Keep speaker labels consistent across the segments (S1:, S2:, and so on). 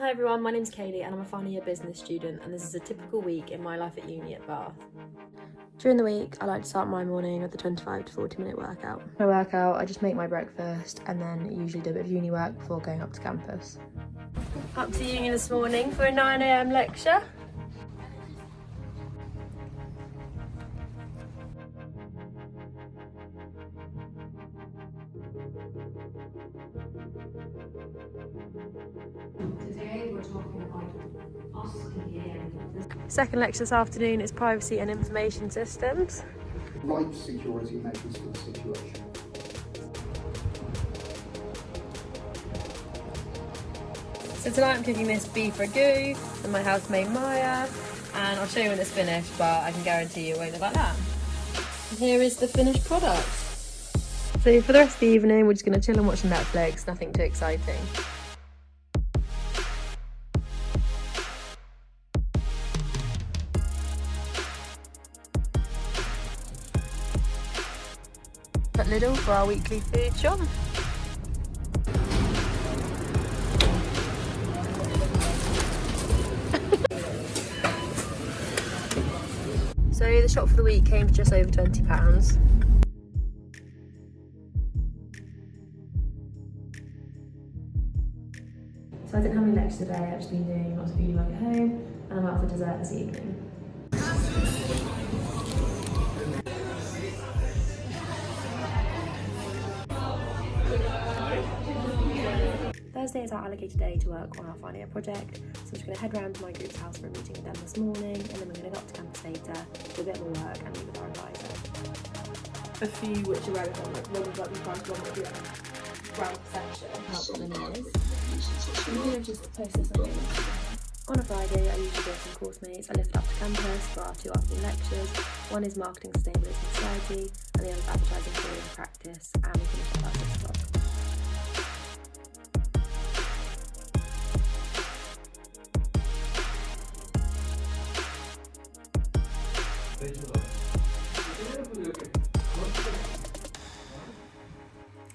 S1: Hi everyone, my name's Kayley and I'm a final year business student, and this is a typical week in my life at uni at Bath. During the week, I like to start my morning with a 25 to 40 minute workout. When I work out, I just make my breakfast and then usually do a bit of uni work before going up to campus. Up to uni this morning for a 9 AM lecture.
S2: Today we're talking about us in the end.
S1: Second lecture this afternoon is privacy and information systems.
S3: Right security measures for the situation.
S1: So tonight I'm cooking this beef ragu with my housemate Maya, and I'll show you when it's finished, but I can guarantee you it won't look like that. And here is the finished product. So for the rest of the evening we're just going to chill and watch Netflix, nothing too exciting. At Lidl for our weekly food shop. So the shop for the week came to just over £20. So I didn't have any lecture today, I've just been doing lots of uni work at home, and I'm out for dessert this evening. Thursday is our allocated day to work on our final year project, so I'm just going to head round to my group's house for a meeting with them this morning, and then we're going to go up to campus later, do a bit more work and meet with our advisor. A few which are relevant, like one would like the price, one would be brand perception, how common it is. I'm going to just post this on Instagram. On a Friday, I usually go with some course mates. I lift up to campus for our 2 afternoon lectures. One is marketing, sustainability and society, and the other is advertising, theory and practice, and we finish at about 6 o'clock.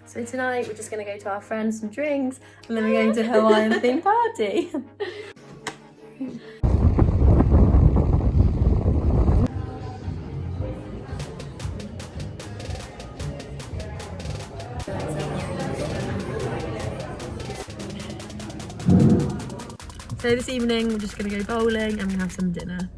S1: So tonight we're just going to go to our friends, some drinks, and then we're going to a Hawaiian themed party. So this evening we're just going to go bowling and we'll have some dinner.